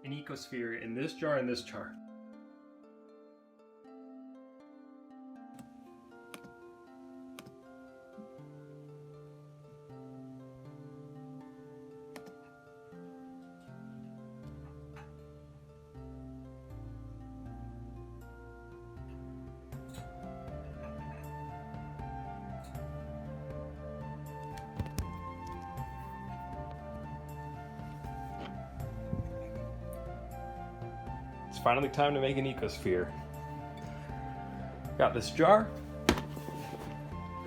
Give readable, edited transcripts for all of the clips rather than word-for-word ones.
an Ecosphere in this jar and this jar. It's finally time to make an Ecosphere. Got this jar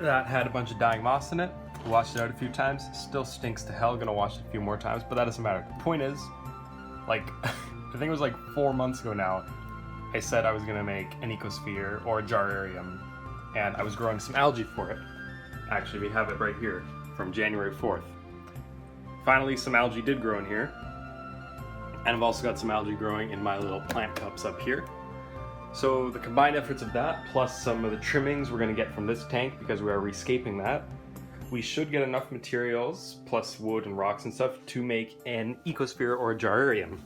that had a bunch of dying moss in it. Washed it out a few times. Still stinks to hell. Gonna wash it a few more times, but that doesn't matter. The point is, like, I think it was like 4 months ago now, I said I was gonna make an Ecosphere or a Jarrarium, and I was growing some algae for it. Actually, we have it right here from January 4th. Finally, some algae did grow in here. And I've also got some algae growing in my little plant cups up here. So the combined efforts of that, plus some of the trimmings we're going to get from this tank because we are rescaping that, we should get enough materials, plus wood and rocks and stuff, to make an Ecosphere or a Jarrarium.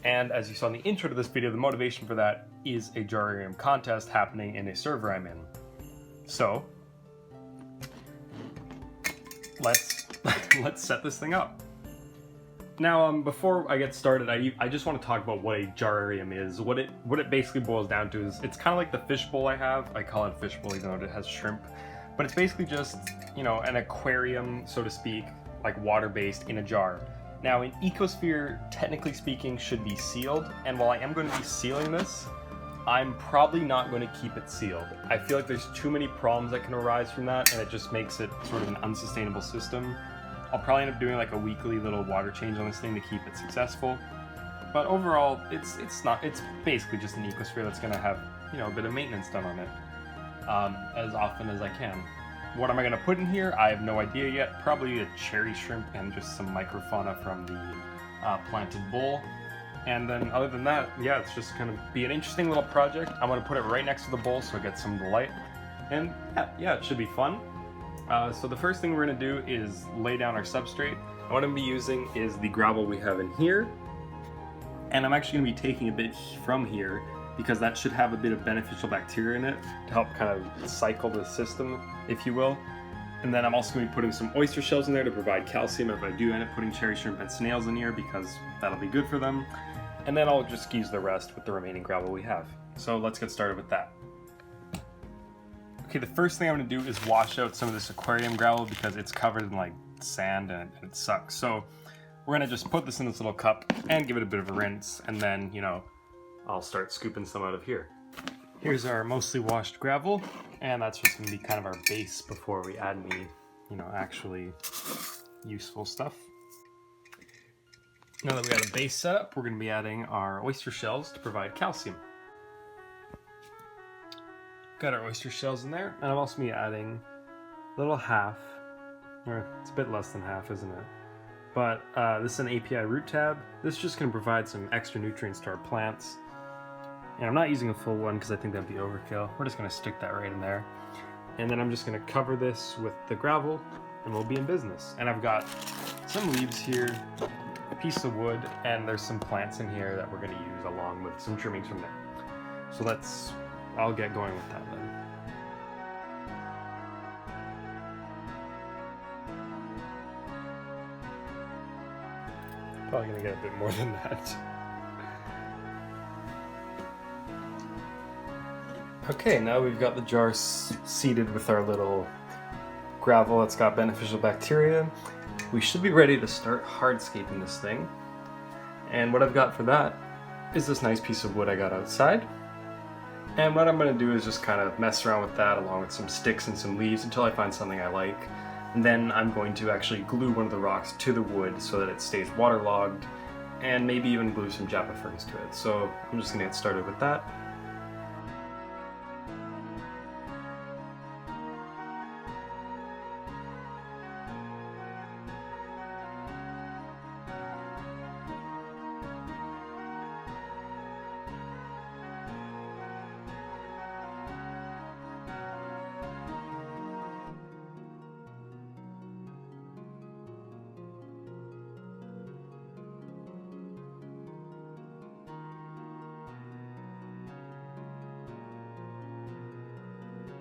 And as you saw in the intro to this video, the motivation for that is a Jarrarium contest happening in a server I'm in. So, let's set this thing up. Now, before I get started, I just want to talk about what a Jarrarium is. What it basically boils down to is, it's kind of like the fishbowl I have. I call it a fishbowl even though it has shrimp. But it's basically just, you know, an aquarium, so to speak, like water-based in a jar. Now, an Ecosphere, technically speaking, should be sealed. And while I am going to be sealing this, I'm probably not going to keep it sealed. I feel like there's too many problems that can arise from that, and it just makes it sort of an unsustainable system. I'll probably end up doing like a weekly little water change on this thing to keep it successful. But overall, it's basically just an Ecosphere that's going to have, you know, a bit of maintenance done on it as often as I can. What am I going to put in here? I have no idea yet. Probably a cherry shrimp and just some microfauna from the planted bowl. And then other than that, yeah, it's just going to be an interesting little project. I'm going to put it right next to the bowl so it gets some of the light. And yeah, it should be fun. So the first thing we're going to do is lay down our substrate. And what I'm going to be using is the gravel we have in here. And I'm actually going to be taking a bit from here because that should have a bit of beneficial bacteria in it to help kind of cycle the system, if you will. And then I'm also going to be putting some oyster shells in there to provide calcium if I do end up putting cherry shrimp and snails in here, because that'll be good for them. And then I'll just use the rest with the remaining gravel we have. So let's get started with that. Okay, the first thing I'm going to do is wash out some of this aquarium gravel because it's covered in like sand and it sucks. So we're going to just put this in this little cup and give it a bit of a rinse, and then, you know, I'll start scooping some out of here. Here's our mostly washed gravel, and that's just going to be kind of our base before we add any, you know, actually useful stuff. Now that we got a base set up, we're going to be adding our oyster shells to provide calcium. Got our oyster shells in there, and I'm also going to be adding a little half, or it's a bit less than half, isn't it? But this is an API root tab. This is just going to provide some extra nutrients to our plants. And I'm not using a full one because I think that'd be overkill. We're just going to stick that right in there. And then I'm just going to cover this with the gravel, and we'll be in business. And I've got some leaves here, a piece of wood, and there's some plants in here that we're going to use along with some trimmings from there. So I'll get going with that then. Probably gonna get a bit more than that. Okay, now we've got the jar seeded with our little gravel that's got beneficial bacteria. We should be ready to start hardscaping this thing. And what I've got for that is this nice piece of wood I got outside. And what I'm going to do is just kind of mess around with that along with some sticks and some leaves until I find something I like. And then I'm going to actually glue one of the rocks to the wood so that it stays waterlogged, and maybe even glue some Japa ferns to it. So I'm just going to get started with that.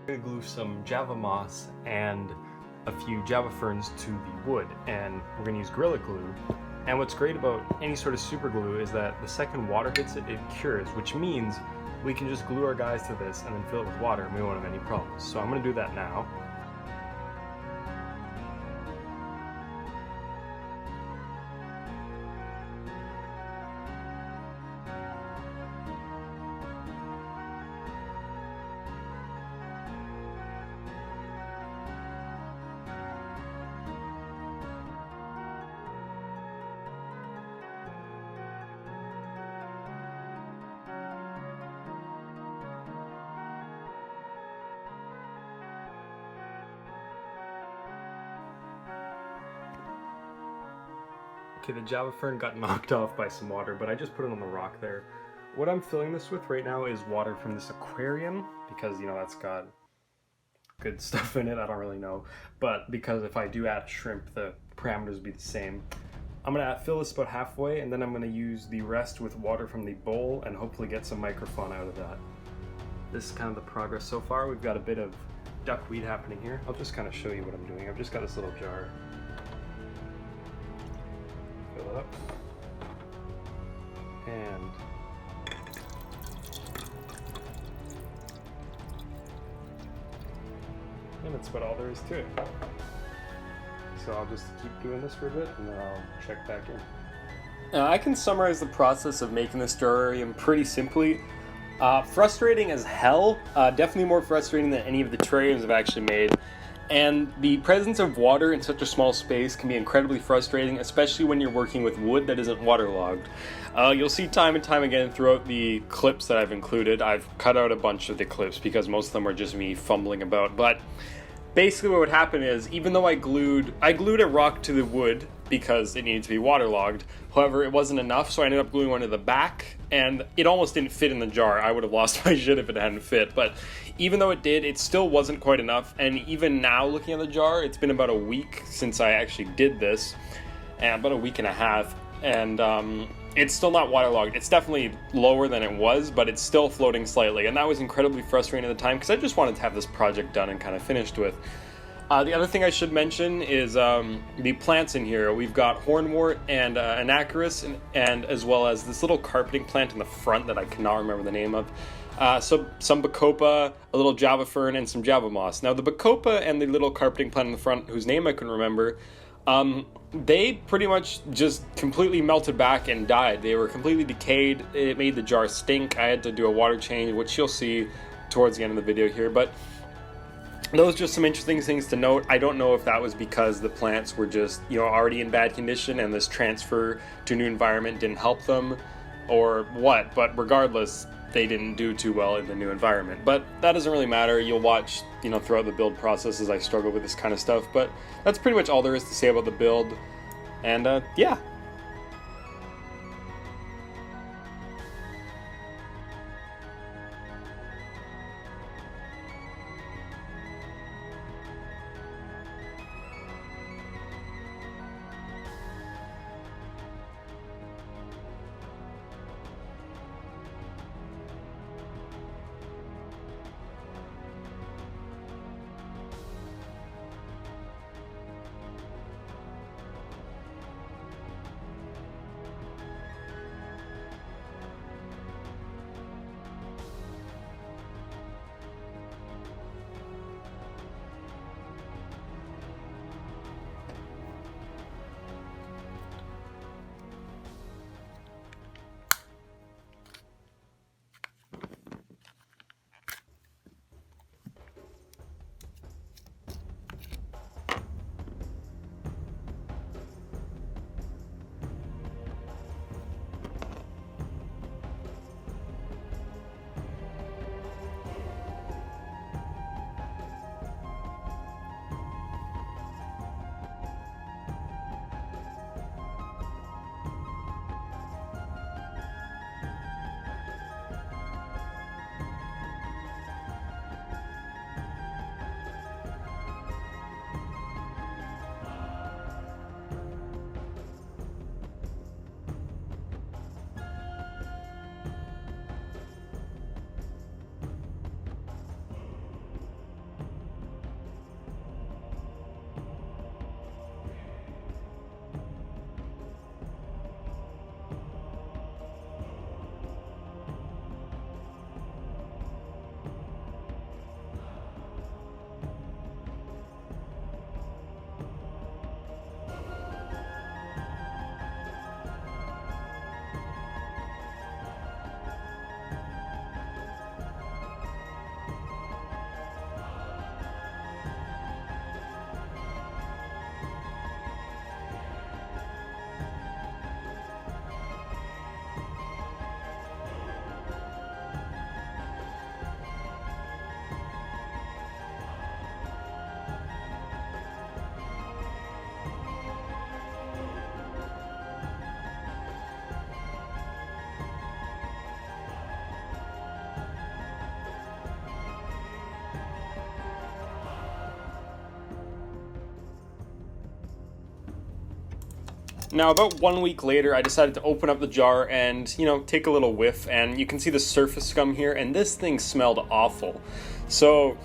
I'm gonna glue some Java moss and a few Java ferns to the wood, and we're gonna use Gorilla Glue. And what's great about any sort of super glue is that the second water hits it, it cures, which means we can just glue our guys to this and then fill it with water and we won't have any problems. So I'm gonna do that now. Okay, the Java fern got knocked off by some water, but I just put it on the rock there. What I'm filling this with right now is water from this aquarium, because, you know, that's got good stuff in it, I don't really know. But because if I do add shrimp, the parameters will be the same. I'm gonna fill this about halfway, and then I'm gonna use the rest with water from the bowl and hopefully get some microfauna out of that. This is kind of the progress so far. We've got a bit of duckweed happening here. I'll just kind of show you what I'm doing. I've just got this little jar. Fill it up. And that's about all there is to it. So I'll just keep doing this for a bit and then I'll check back in. I can summarize the process of making this jarrarium pretty simply. Frustrating as hell, definitely more frustrating than any of the terrariums I've actually made. And the presence of water in such a small space can be incredibly frustrating, especially when you're working with wood that isn't waterlogged. You'll see time and time again throughout the clips that I've included. I've cut out a bunch of the clips because most of them are just me fumbling about, but basically what would happen is, even though I glued a rock to the wood because it needed to be waterlogged, however it wasn't enough, so I ended up gluing one to the back, and it almost didn't fit in the jar. I would have lost my shit if it hadn't fit, but even though it did, it still wasn't quite enough. And even now, looking at the jar, it's been about a week since I actually did this, and about a week and a half, and it's still not waterlogged. It's definitely lower than it was, but it's still floating slightly, and that was incredibly frustrating at the time because I just wanted to have this project done and kind of finished with. The other thing I should mention is the plants in here. We've got hornwort and anacarus, and as well as this little carpeting plant in the front that I cannot remember the name of. So some bacopa, a little java fern, and some java moss. Now the bacopa and the little carpeting plant in the front, whose name I couldn't remember, they pretty much just completely melted back and died. They were completely decayed. It made the jar stink. I had to do a water change, which you'll see towards the end of the video here, but those are just some interesting things to note. I don't know if that was because the plants were just, you know, already in bad condition and this transfer to a new environment didn't help them or what, but regardless, they didn't do too well in the new environment. But that doesn't really matter. You'll watch, you know, throughout the build process as I struggle with this kind of stuff, but that's pretty much all there is to say about the build. And yeah. Now, about 1 week later, I decided to open up the jar and, you know, take a little whiff, and you can see the surface scum here, and this thing smelled awful. So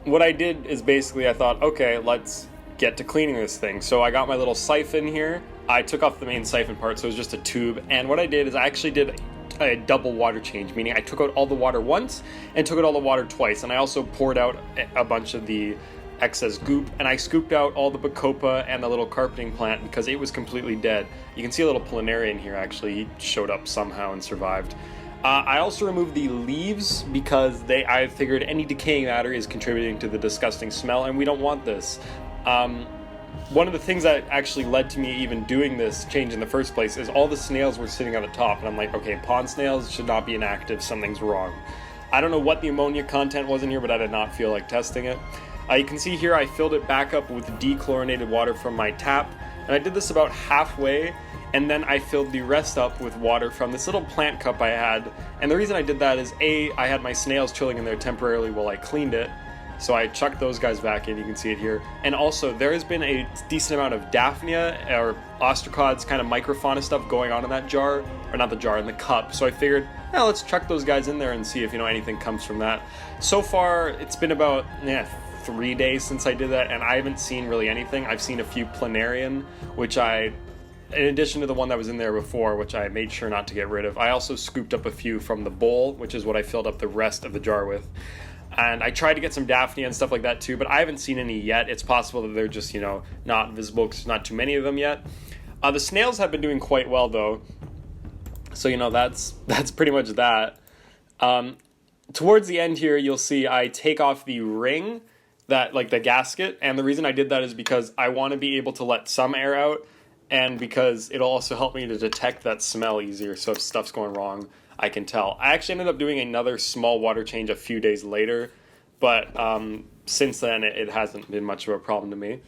what I did is basically I thought, okay, let's get to cleaning this thing. So I got my little siphon here. I took off the main siphon part, so it was just a tube, and what I did is I actually did a double water change, meaning I took out all the water once and took out all the water twice, and I also poured out a bunch of the excess goop, and I scooped out all the bacopa and the little carpeting plant because it was completely dead. You can see a little planarian here, actually. He showed up somehow and survived. I also removed the leaves because I figured any decaying matter is contributing to the disgusting smell, and we don't want this. One of the things that actually led to me even doing this change in the first place is all the snails were sitting on the top, and I'm like, okay, pond snails should not be inactive, something's wrong. I don't know what the ammonia content was in here, but I did not feel like testing it. You can see here I filled it back up with dechlorinated water from my tap, and I did this about halfway, and then I filled the rest up with water from this little plant cup I had. And the reason I did that is I had my snails chilling in there temporarily while I cleaned it, so I chucked those guys back in. You can see it here. And also there has been a decent amount of Daphnia or ostracods, kind of microfauna stuff going on in that jar, or not the jar, in the cup. So I figured, yeah, let's chuck those guys in there and see if, you know, anything comes from that. So far it's been about 3 days since I did that, and I haven't seen really anything. I've seen a few planarian, which in addition to the one that was in there before, which I made sure not to get rid of. I also scooped up a few from the bowl, which is what I filled up the rest of the jar with. And I tried to get some Daphnia and stuff like that too, but I haven't seen any yet. It's possible that they're just, you know, not visible because there's not too many of them yet. The snails have been doing quite well though. So, you know, that's pretty much that. Towards the end here, you'll see I take off the ring, that like the gasket, and the reason I did that is because I want to be able to let some air out, and because it'll also help me to detect that smell easier, so if stuff's going wrong, I can tell. I actually ended up doing another small water change a few days later, but since then it hasn't been much of a problem to me.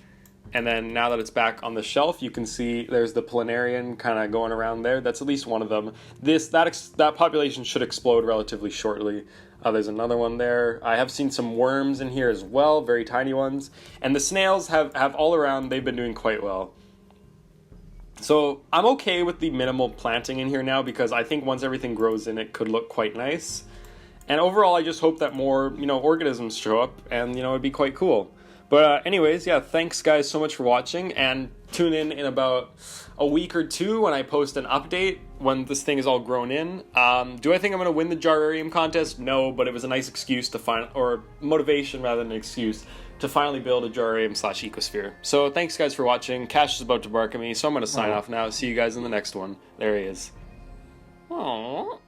And then now that it's back on the shelf, you can see there's the planarian kind of going around there. That's at least one of them. That population should explode relatively shortly. There's another one there. I have seen some worms in here as well, very tiny ones. And the snails have all around, they've been doing quite well. So I'm okay with the minimal planting in here now, because I think once everything grows in, it could look quite nice. And overall, I just hope that more, you know, organisms show up, and, you know, it'd be quite cool. But anyways, yeah, thanks guys so much for watching, and tune in about a week or two when I post an update when this thing is all grown in. Do I think I'm going to win the Jarrarium contest? No, but it was a nice excuse to or motivation rather than an excuse, to finally build a Jarrarium/Ecosphere. So thanks guys for watching. Cash is about to bark at me, so I'm going to sign off now. See you guys in the next one. There he is. Aww.